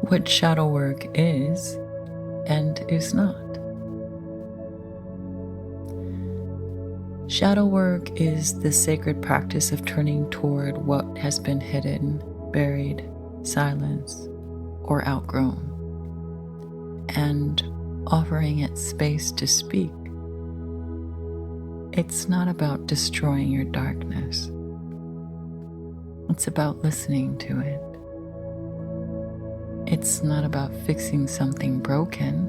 what shadow work is and is not. Shadow work is the sacred practice of turning toward what has been hidden, buried, silenced, or outgrown, and offering it space to speak. It's not about destroying your darkness. It's about listening to it. It's not about fixing something broken.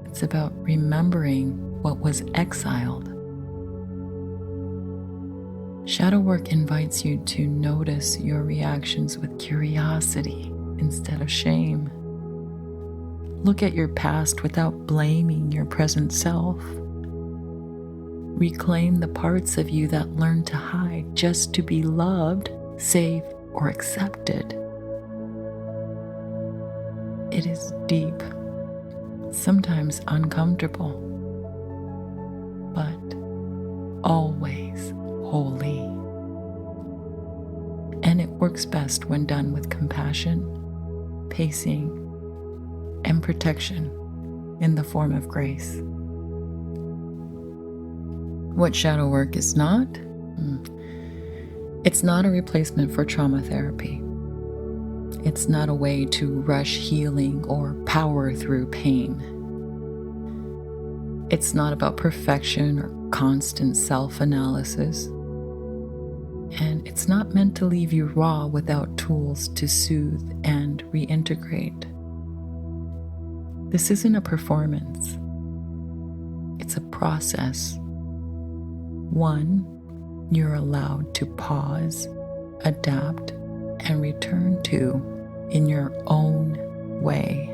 It's about remembering what was exiled. Shadow work invites you to notice your reactions with curiosity instead of shame. Look at your past without blaming your present self. Reclaim the parts of you that learned to hide just to be loved, safe, or accepted. It is deep, sometimes uncomfortable, but always holy. And it works best when done with compassion, pacing, and protection in the form of grace. What shadow work is not? It's not a replacement for trauma therapy. It's not a way to rush healing or power through pain. It's not about perfection or constant self-analysis. And it's not meant to leave you raw without tools to soothe and reintegrate. This isn't a performance. It's a process. One you're allowed to pause, adapt, and return to in your own way.